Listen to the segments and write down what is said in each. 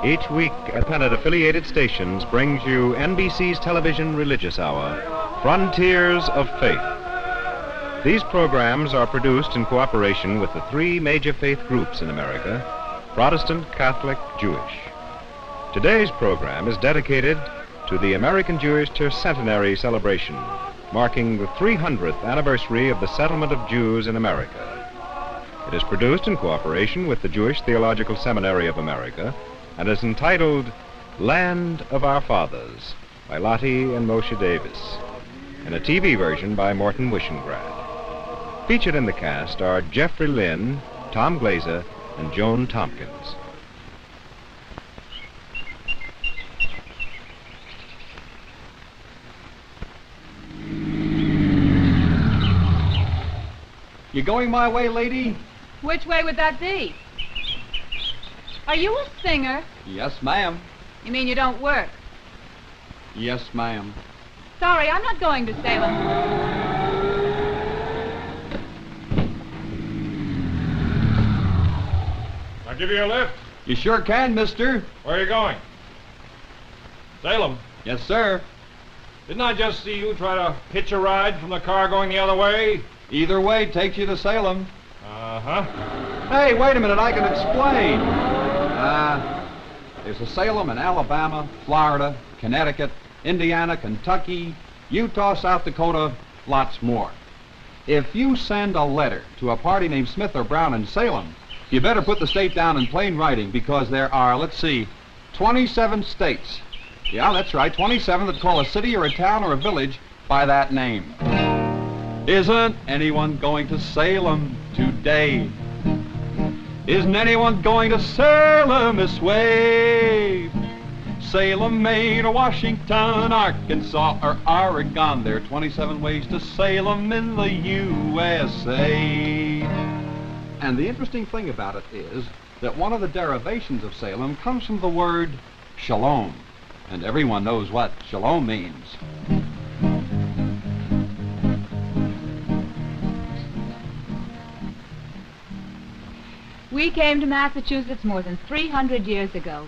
Each week, Appendant-affiliated stations brings you NBC's television religious hour, Frontiers of Faith. These programs are produced in cooperation with the three major faith groups in America: Protestant, Catholic, Jewish. Today's program is dedicated to the American Jewish Tercentenary celebration, marking the 300th anniversary of the settlement of Jews in America. It is produced in cooperation with the Jewish Theological Seminary of America and is entitled Land of Our Fathers by Lottie and Moshe Davis, and a TV version by Morton Wishengrad. Featured in the cast are Jeffrey Lynn, Tom Glazer, and Joan Tompkins. You going my way, lady? Which way would that be? Are you a singer? Yes, ma'am. You mean you don't work? Yes, ma'am. Sorry, I'm not going to Salem. I'll give you a lift. You sure can, mister. Where are you going? Salem. Yes, sir. Didn't I just see you try to hitch a ride from the car going the other way? Either way takes you to Salem. Uh-huh. Hey, wait a minute, I can explain. There's a Salem in Alabama, Florida, Connecticut, Indiana, Kentucky, Utah, South Dakota, lots more. If you send a letter to a party named Smith or Brown in Salem, you better put the state down in plain writing, because there are, 27 states. Yeah, that's right, 27 that call a city or a town or a village by that name. Isn't anyone going to Salem today? Isn't anyone going to Salem this way? Salem, Maine, or Washington, Arkansas, or Oregon. There are 27 ways to Salem in the USA. And the interesting thing about it is that one of the derivations of Salem comes from the word shalom. And everyone knows what shalom means. We came to Massachusetts more than 300 years ago,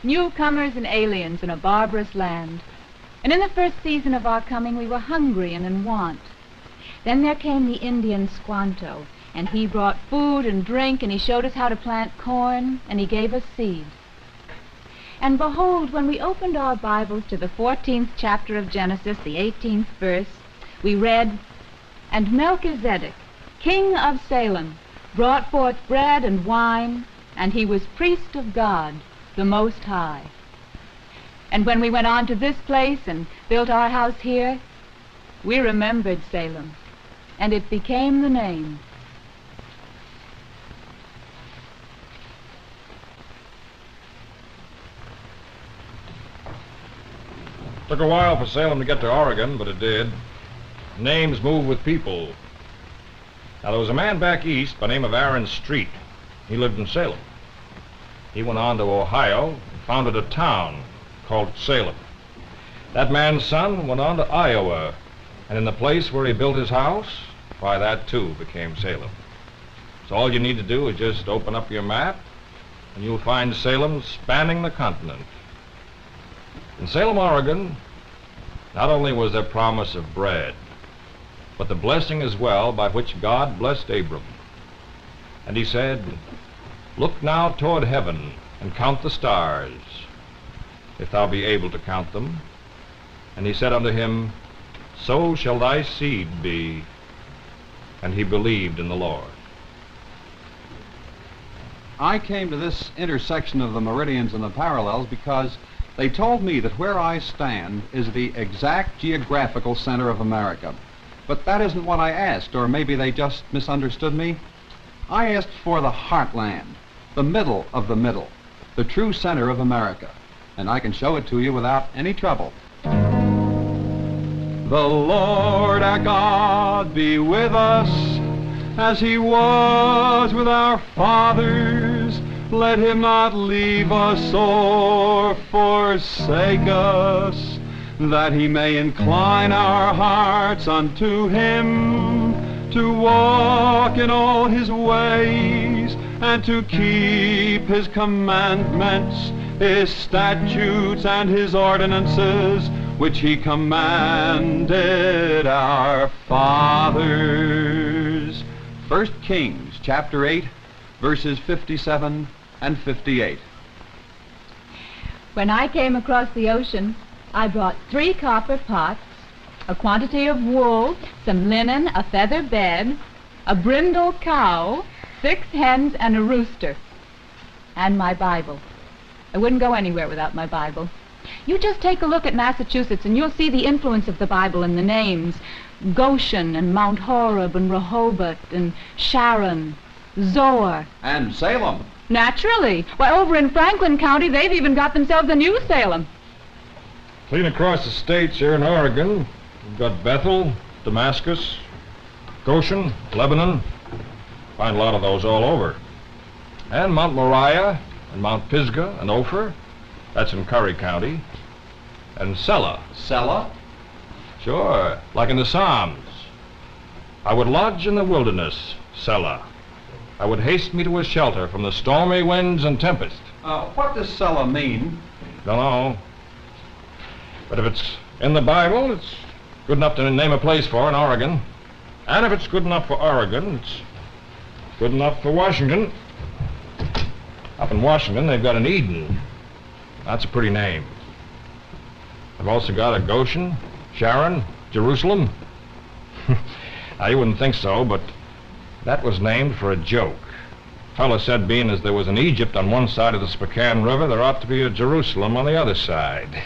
newcomers and aliens in a barbarous land. And in the first season of our coming, we were hungry and in want. Then there came the Indian Squanto, and he brought food and drink, and he showed us how to plant corn, and he gave us seed. And behold, when we opened our Bibles to the 14th chapter of Genesis, the 18th verse, we read, "And Melchizedek, king of Salem, brought forth bread and wine, and he was priest of God, the Most High." And when we went on to this place and built our house here, we remembered Salem, and it became the name. Took a while for Salem to get to Oregon, but it did. Names move with people. Now, there was a man back east by the name of Aaron Street. He lived in Salem. He went on to Ohio and founded a town called Salem. That man's son went on to Iowa, and in the place where he built his house, why, that too became Salem. So all you need to do is just open up your map, and you'll find Salem spanning the continent. In Salem, Oregon, not only was there promise of bread, but the blessing as well by which God blessed Abram. And he said, "Look now toward heaven and count the stars, if thou be able to count them." And he said unto him, "So shall thy seed be." And he believed in the Lord. I came to this intersection of the meridians and the parallels because they told me that where I stand is the exact geographical center of America. But that isn't what I asked, or maybe they just misunderstood me. I asked for the heartland, the middle of the middle, the true center of America. And I can show it to you without any trouble. The Lord our God be with us, as he was with our fathers. Let him not leave us or forsake us, that he may incline our hearts unto him, to walk in all his ways, and to keep his commandments, his statutes, and his ordinances, which he commanded our fathers. 1 Kings chapter 8, verses 57 and 58. When I came across the ocean, I brought 3 copper pots, a quantity of wool, some linen, a feather bed, a brindle cow, 6 hens, and a rooster, and my Bible. I wouldn't go anywhere without my Bible. You just take a look at Massachusetts and you'll see the influence of the Bible in the names. Goshen and Mount Horeb and Rehoboth and Sharon, Zoar. And Salem. Naturally. Why, over in Franklin County, they've even got themselves a new Salem. Clean across the states here in Oregon, we've got Bethel, Damascus, Goshen, Lebanon. Find a lot of those all over. And Mount Moriah and Mount Pisgah and Ophir. That's in Curry County. And Selah. Selah? Sure, like in the Psalms. I would lodge in the wilderness, Selah. I would haste me to a shelter from the stormy winds and tempest. What does Selah mean? Don't know. But if it's in the Bible, it's good enough to name a place for in Oregon. And if it's good enough for Oregon, it's good enough for Washington. Up in Washington, they've got an Eden. That's a pretty name. They've also got a Goshen, Sharon, Jerusalem. Now, you wouldn't think so, but that was named for a joke. Fella said being as there was an Egypt on one side of the Spokane River, there ought to be a Jerusalem on the other side.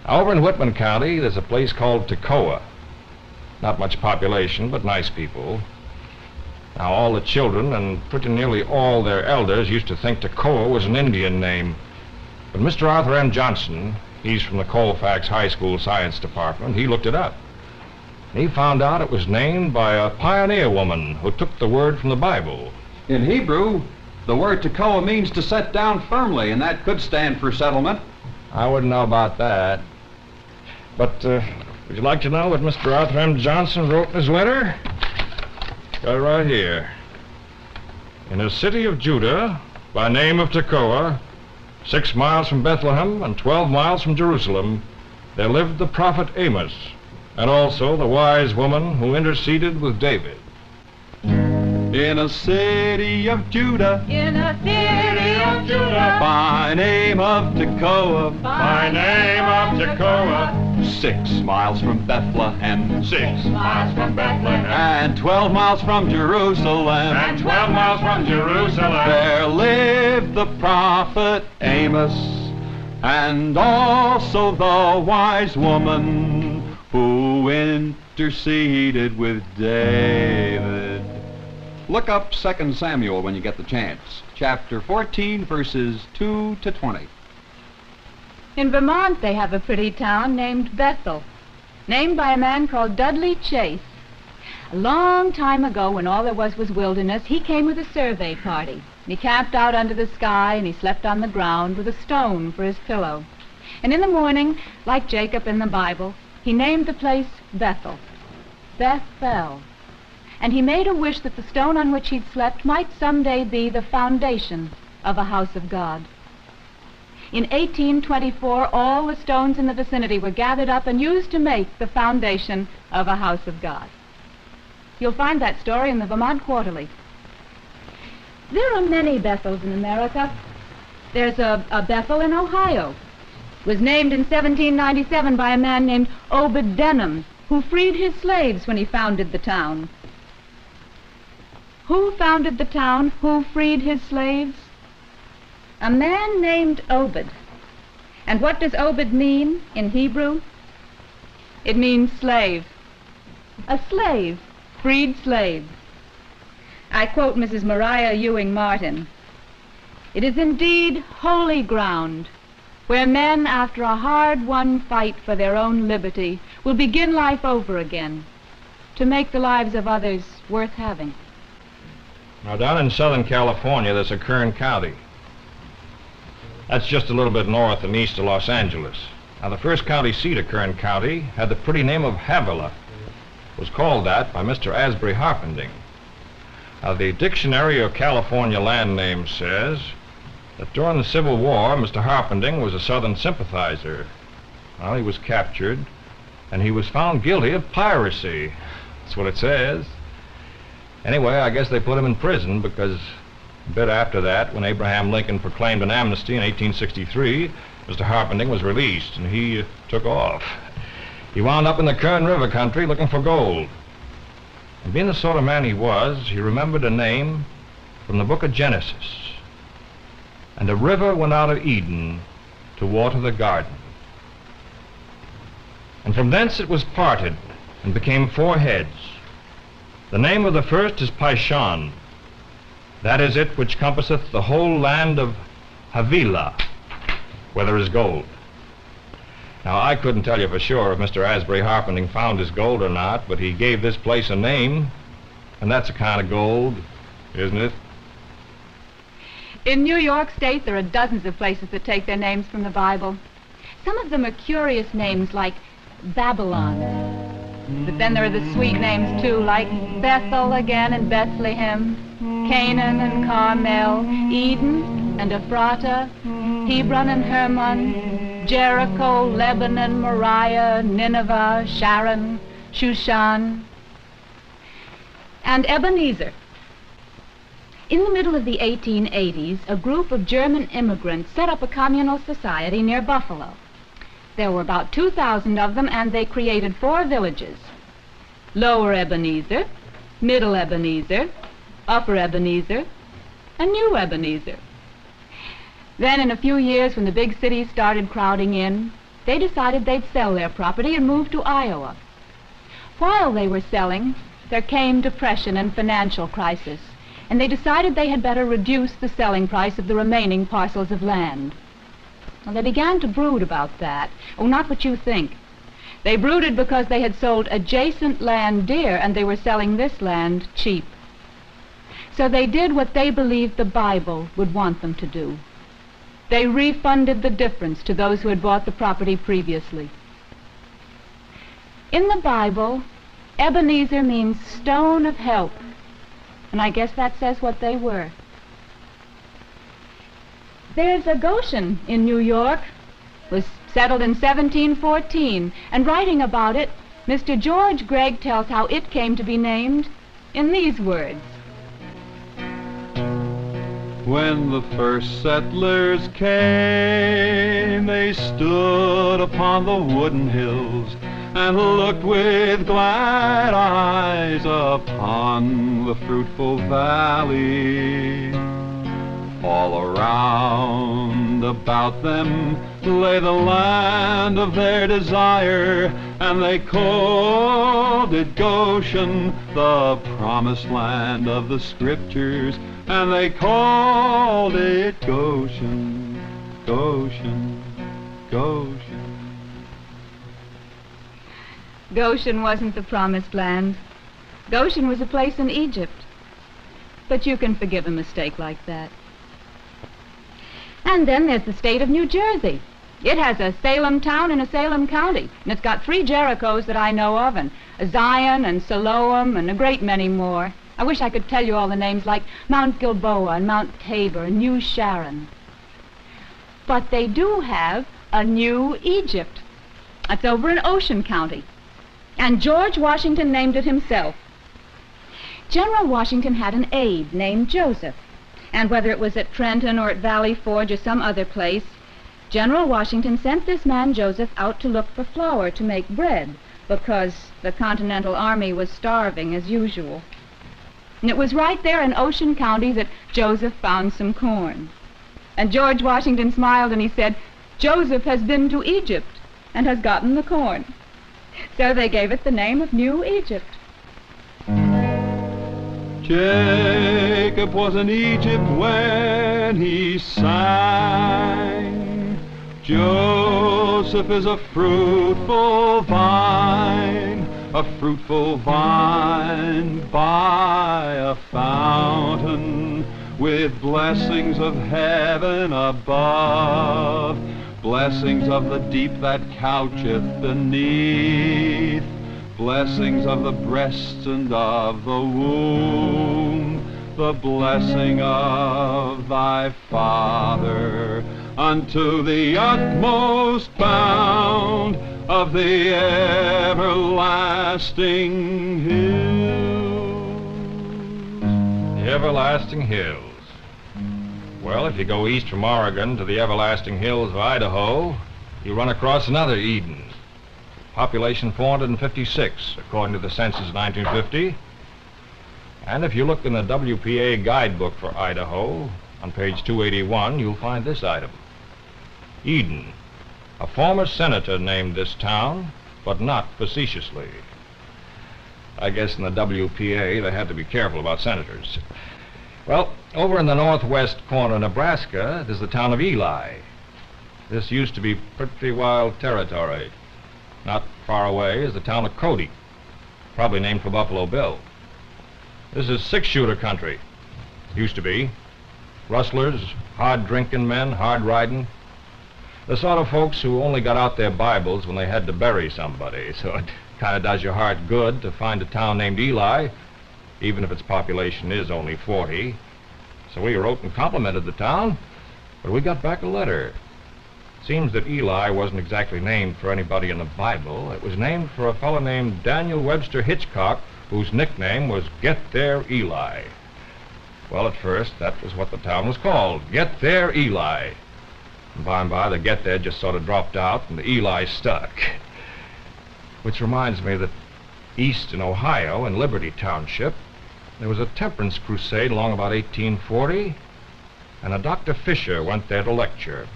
Over in Whitman County, there's a place called Toccoa. Not much population, but nice people. Now, all the children and pretty nearly all their elders used to think Toccoa was an Indian name. But Mr. Arthur M. Johnson, he's from the Colfax High School Science Department, he looked it up. He found out it was named by a pioneer woman who took the word from the Bible. In Hebrew, the word Toccoa means to set down firmly, and that could stand for settlement. I wouldn't know about that. But would you like to know what Mr. Arthur M. Johnson wrote in his letter? Got it right here. In a city of Judah, by name of Toccoa, 6 miles from Bethlehem and 12 miles from Jerusalem, there lived the prophet Amos, and also the wise woman who interceded with David. In a city of Judah, In a city of Judah, by name of Toccoa, by name of Toccoa, 6 miles from Bethlehem, 6 miles from Bethlehem, and 12 miles from Jerusalem, and 12 miles from Jerusalem, there lived the prophet Amos, and also the wise woman who interceded with David. Look up 2 Samuel when you get the chance. Chapter 14, verses 2 to 20. In Vermont, they have a pretty town named Bethel, named by a man called Dudley Chase. A long time ago, when all there was wilderness, he came with a survey party. He camped out under the sky, and he slept on the ground with a stone for his pillow. And in the morning, like Jacob in the Bible, he named the place Bethel, Bethel. And he made a wish that the stone on which he'd slept might someday be the foundation of a house of God. In 1824, all the stones in the vicinity were gathered up and used to make the foundation of a house of God. You'll find that story in the Vermont Quarterly. There are many Bethels in America. There's a Bethel in Ohio. It was named in 1797 by a man named Obed Denham, who freed his slaves when he founded the town. Who founded the town? Who freed his slaves? A man named Obed. And what does Obed mean in Hebrew? It means slave. A slave, freed slaves. I quote Mrs. Maria Ewing Martin. It is indeed holy ground where men, after a hard-won fight for their own liberty, will begin life over again to make the lives of others worth having. Now, down in Southern California, there's a Kern County. That's just a little bit north and east of Los Angeles. Now, the first county seat of Kern County had the pretty name of Havilah. was called that by Mr. Asbury Harpending. Now, the Dictionary of California Land Names says that during the Civil War, Mr. Harpending was a Southern sympathizer. Well, he was captured, and he was found guilty of piracy. That's what it says. Anyway, I guess they put him in prison because a bit after that, when Abraham Lincoln proclaimed an amnesty in 1863, Mr. Harpending was released, and he took off. He wound up in the Kern River country looking for gold. And being the sort of man he was, he remembered a name from the book of Genesis. And a river went out of Eden to water the garden. And from thence it was parted and became 4 heads. The name of the first is Pishon. That is it which compasseth the whole land of Havilah, where there is gold. Now, I couldn't tell you for sure if Mr. Asbury Harpending found his gold or not, but he gave this place a name, and that's a kind of gold, isn't it? In New York State, there are dozens of places that take their names from the Bible. Some of them are curious names like Babylon. But then there are the sweet names, too, like Bethel again and Bethlehem, Canaan and Carmel, Eden and Ephrata, Hebron and Hermon, Jericho, Lebanon, Moriah, Nineveh, Sharon, Shushan, and Ebenezer. In the middle of the 1880s, a group of German immigrants set up a communal society near Buffalo. There were about 2,000 of them, and they created 4 villages: Lower Ebenezer, Middle Ebenezer, Upper Ebenezer, and New Ebenezer. Then in a few years, when the big cities started crowding in, they decided they'd sell their property and move to Iowa. While they were selling, there came depression and financial crisis, and they decided they had better reduce the selling price of the remaining parcels of land. Well, they began to brood about that. Oh, not what you think. They brooded because they had sold adjacent land dear, and they were selling this land cheap. So they did what they believed the Bible would want them to do. They refunded the difference to those who had bought the property previously. In the Bible, Ebenezer means stone of help, and I guess that says what they were. There's a Goshen in New York. It was settled in 1714, and writing about it, Mr. George Gregg tells how it came to be named in these words. When the first settlers came, they stood upon the wooden hills and looked with glad eyes upon the fruitful valley. All around about them lay the land of their desire, and they called it Goshen, the promised land of the Scriptures, and they called it Goshen, Goshen, Goshen. Goshen wasn't the promised land. Goshen was a place in Egypt. But you can forgive a mistake like that. And then there's the state of New Jersey. It has a Salem town and a Salem county, and it's got 3 Jerichos that I know of, and a Zion and Siloam and a great many more. I wish I could tell you all the names, like Mount Gilboa and Mount Tabor and New Sharon. But they do have a New Egypt. That's over in Ocean County. And George Washington named it himself. General Washington had an aide named Joseph. And whether it was at Trenton or at Valley Forge or some other place, General Washington sent this man Joseph out to look for flour to make bread, because the Continental Army was starving as usual. And it was right there in Ocean County that Joseph found some corn. And George Washington smiled and he said, "Joseph has been to Egypt and has gotten the corn." So they gave it the name of New Egypt. Jacob was in Egypt when he sang. Joseph is a fruitful vine by a fountain, with blessings of heaven above, blessings of the deep that coucheth beneath, blessings of the breast and of the womb, the blessing of thy father, unto the utmost bound of the everlasting hills. The everlasting hills. Well, if you go east from Oregon to the everlasting hills of Idaho, you run across another Eden. Population 456, according to the census of 1950. And if you look in the WPA guidebook for Idaho, on page 281, you'll find this item. Eden. A former senator named this town, but not facetiously. I guess in the WPA they had to be careful about senators. Well, over in the northwest corner of Nebraska, there's the town of Ely. This used to be pretty wild territory. Not far away is the town of Cody, probably named for Buffalo Bill. This is six-shooter country. Used to be. Rustlers, hard-drinking men, hard-riding. The sort of folks who only got out their Bibles when they had to bury somebody, so it kind of does your heart good to find a town named Ely, even if its population is only 40. So we wrote and complimented the town, but we got back a letter. Seems that Ely wasn't exactly named for anybody in the Bible. It was named for a fellow named Daniel Webster Hitchcock, whose nickname was Get There Eli. Well, at first, that was what the town was called, Get There Eli. And by and by, the Get There just sort of dropped out, and the Eli stuck. Which reminds me that east in Ohio, in Liberty Township, there was a temperance crusade along about 1840, and a Dr. Fisher went there to lecture.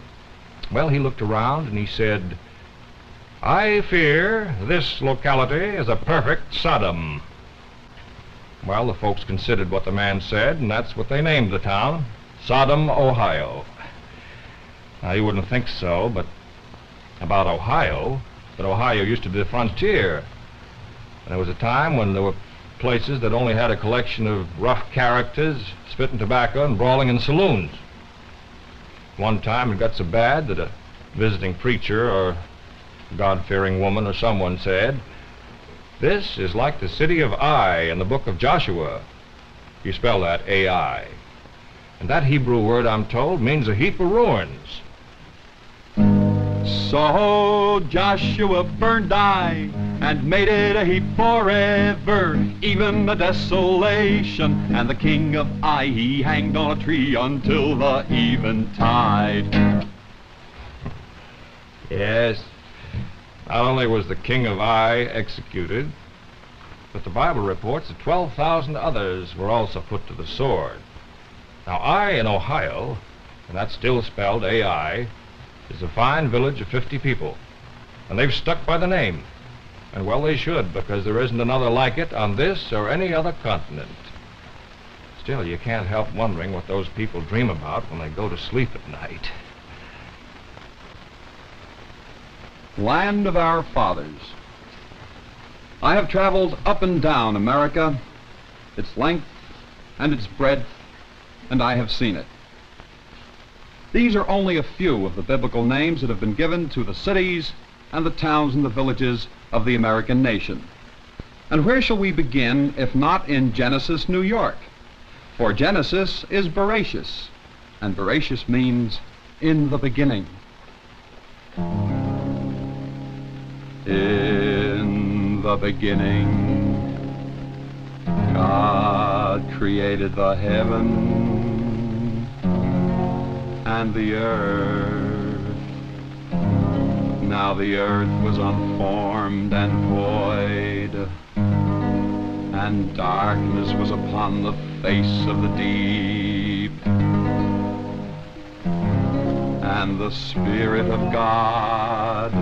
Well, he looked around and he said, "I fear this locality is a perfect Sodom." Well, the folks considered what the man said, and that's what they named the town, Sodom, Ohio. Now, you wouldn't think so, but about Ohio, but Ohio used to be the frontier. And there was a time when there were places that only had a collection of rough characters, spitting tobacco and brawling in saloons. One time it got so bad that a visiting preacher or God-fearing woman or someone said, "This is like the city of Ai in the book of Joshua." You spell that A-I. And that Hebrew word, I'm told, means a heap of ruins. So Joshua burned Ai and made it a heap forever, even the desolation, and the king of Ai he hanged on a tree until the eventide. Yes, not only was the king of Ai executed, but the Bible reports that 12,000 others were also put to the sword. Now, Ai in Ohio, and that's still spelled A-I, is a fine village of 50 people, and they've stuck by the name. And well, they should, because there isn't another like it on this or any other continent. Still, you can't help wondering what those people dream about when they go to sleep at night. Land of our fathers. I have traveled up and down America, its length and its breadth, and I have seen it. These are only a few of the biblical names that have been given to the cities and the towns and the villages of the American nation. And where shall we begin if not in Genesis, New York? For Genesis is Bereshis, and Bereshis means in the beginning. In the beginning, God created the heaven and the earth. Now the earth was unformed and void, and darkness was upon the face of the deep. And the Spirit of God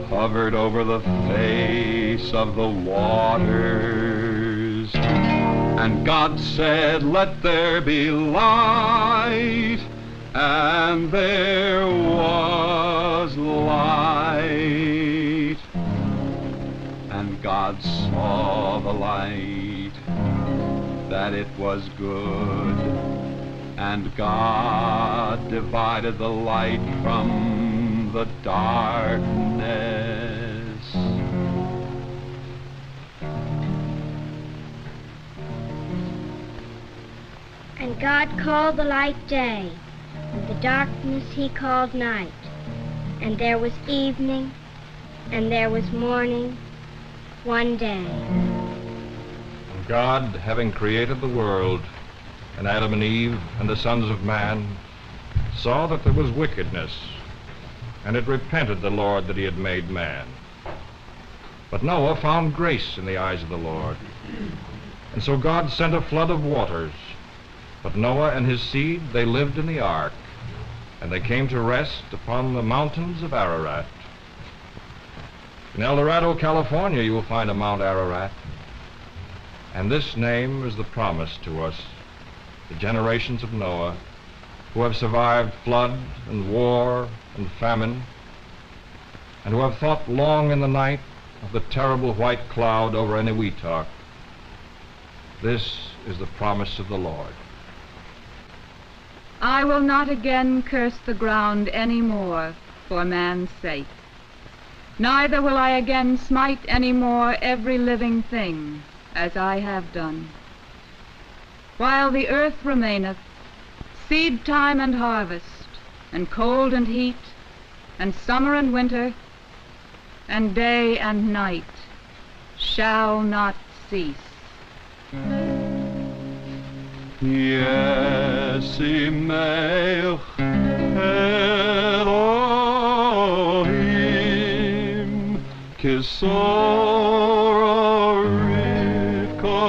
hovered over the face of the waters. And God said, "Let there be light," and there was light. And God saw the light, that it was good. And God divided the light from the darkness. And God called the light day, and the darkness he called night. And there was evening, and there was morning, one day. And God, having created the world, and Adam and Eve and the sons of man, saw that there was wickedness, and it repented the Lord that he had made man. But Noah found grace in the eyes of the Lord. And so God sent a flood of waters. But Noah and his seed, they lived in the ark, and they came to rest upon the mountains of Ararat. In El Dorado, California, you will find a Mount Ararat. And this name is the promise to us, the generations of Noah, who have survived flood and war and famine, and who have thought long in the night of the terrible white cloud over Eniwetok. This is the promise of the Lord. I will not again curse the ground any more for man's sake. Neither will I again smite any more every living thing, as I have done. While the earth remaineth, seed time and harvest, and cold and heat, and summer and winter, and day and night shall not cease. Yesimech Elohim Kisor Rivka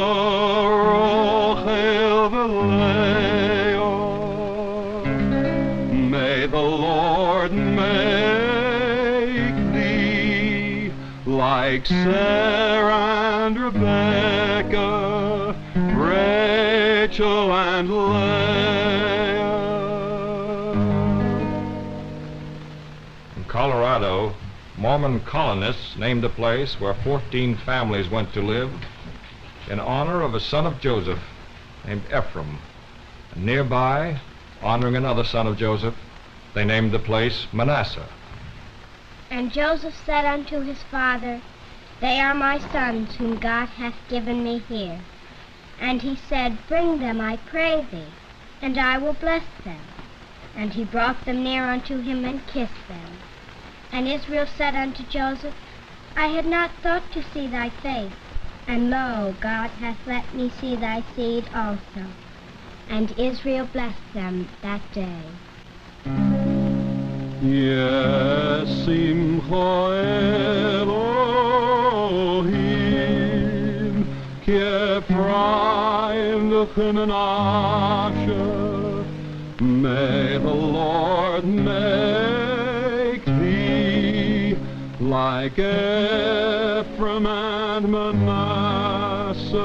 Rochel V'Leo. May the Lord make thee like Sarah and Rebekah, Rachel and Leah. In Colorado, Mormon colonists named a place where 14 families went to live in honor of a son of Joseph named Ephraim. And nearby, honoring another son of Joseph, they named the place Manasseh. And Joseph said unto his father, They are my sons whom God hath given me here. And he said, Bring them, I pray thee, and I will bless them. And he brought them near unto him and kissed them. And Israel said unto Joseph, I had not thought to see thy face, and lo, God hath let me see thy seed also. And Israel blessed them that day. Yesimcha Elohim Ki Ephraim V'Menashe. May the Lord make thee like Ephraim and Manasseh.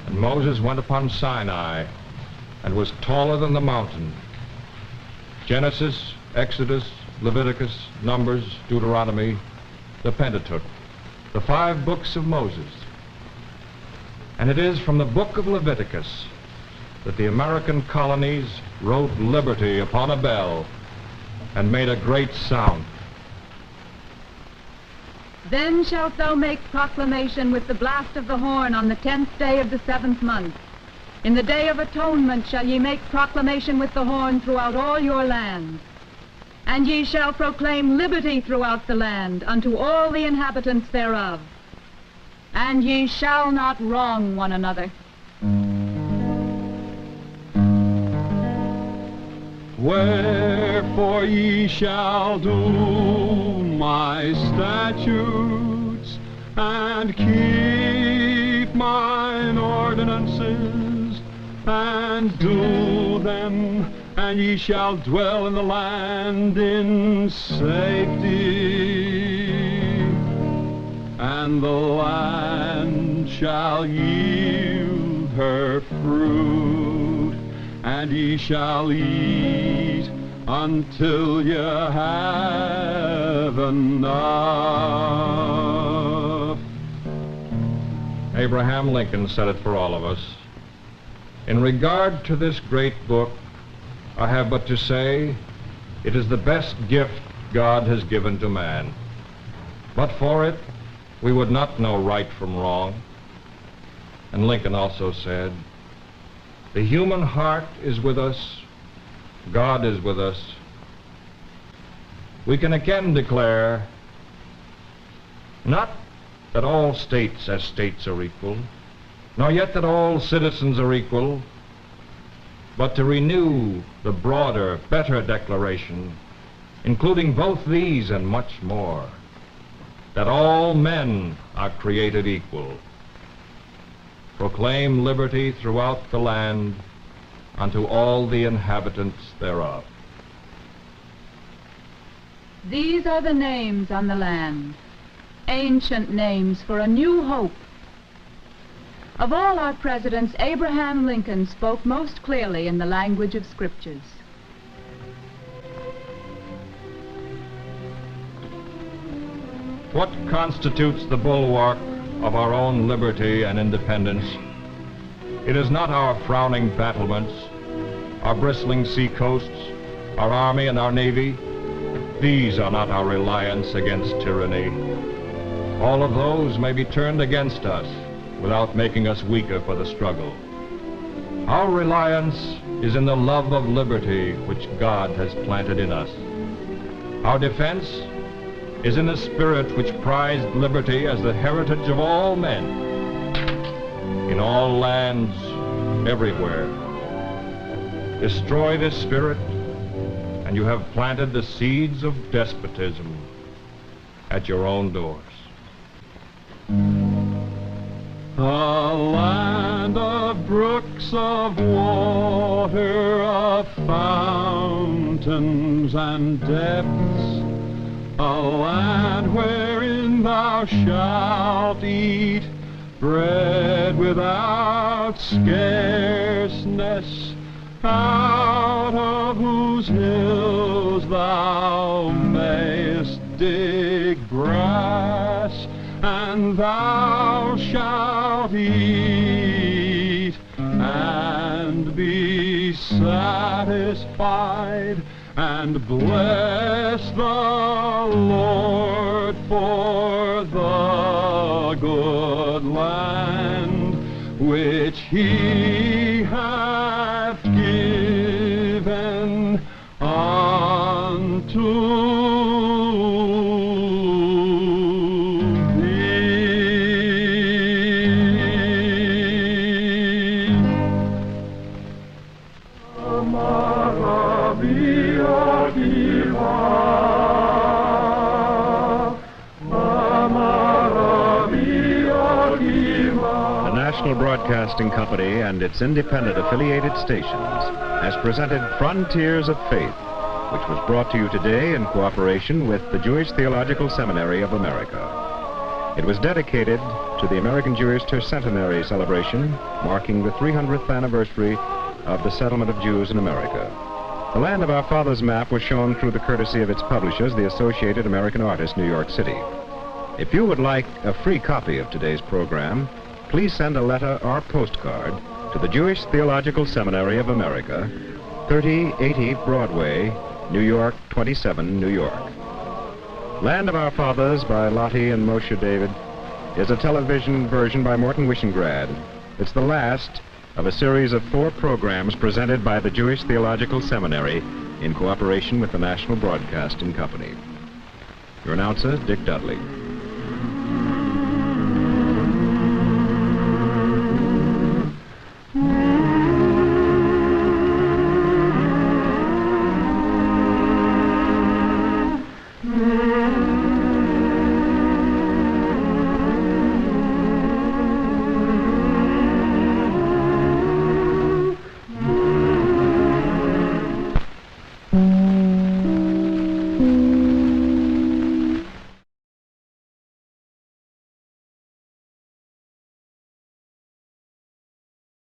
And Moses went upon Sinai and was taller than the mountain. Genesis, Exodus, Leviticus, Numbers, Deuteronomy, the Pentateuch, the 5 books of Moses. And it is from the book of Leviticus that the American colonies wrote liberty upon a bell and made a great sound. Then shalt thou make proclamation with the blast of the horn on the 10th day of the 7th month. In the day of atonement shall ye make proclamation with the horn throughout all your land. And ye shall proclaim liberty throughout the land unto all the inhabitants thereof. And ye shall not wrong one another. Wherefore ye shall do my statutes and keep mine ordinances and do them, and ye shall dwell in the land in safety, and the land shall yield her fruit, and ye shall eat until ye have enough. Abraham Lincoln said it for all of us. In regard to this great book, I have but to say, it is the best gift God has given to man. But for it, we would not know right from wrong. And Lincoln also said, "The human heart is with us, God is with us." We can again declare not that all states as states are equal, nor yet that all citizens are equal, but to renew the broader, better declaration, including both these and much more, that all men are created equal. Proclaim liberty throughout the land unto all the inhabitants thereof. These are the names on the land, ancient names for a new hope. Of all our presidents, Abraham Lincoln spoke most clearly in the language of scriptures. What constitutes the bulwark of our own liberty and independence? It is not our frowning battlements, our bristling sea coasts, our army and our navy. These are not our reliance against tyranny. All of those may be turned against us without making us weaker for the struggle. Our reliance is in the love of liberty which God has planted in us. Our defense is in the spirit which prized liberty as the heritage of all men, in all lands, everywhere. Destroy this spirit, and you have planted the seeds of despotism at your own doors. A land of brooks of water, of fountains and depths, a land wherein thou shalt eat bread without scarceness, out of whose hills thou mayest dig grass, and thou shalt eat and be satisfied, and bless the Lord for the good land which he hath given unto Broadcasting Company and its independent affiliated stations has presented Frontiers of Faith, which was brought to you today in cooperation with the Jewish Theological Seminary of America. It was dedicated to the American Jewish Tercentenary celebration, marking the 300th anniversary of the settlement of Jews in America. The Land of Our Fathers map was shown through the courtesy of its publishers, the Associated American Artists, New York City. If you would like a free copy of today's program, please send a letter or postcard to the Jewish Theological Seminary of America, 3080 Broadway, New York, 27, New York. Land of Our Fathers by Lottie and Moshe David is a television version by Morton Wishengrad. It's the last of a series of 4 programs presented by the Jewish Theological Seminary in cooperation with the National Broadcasting Company. Your announcer, Dick Dudley.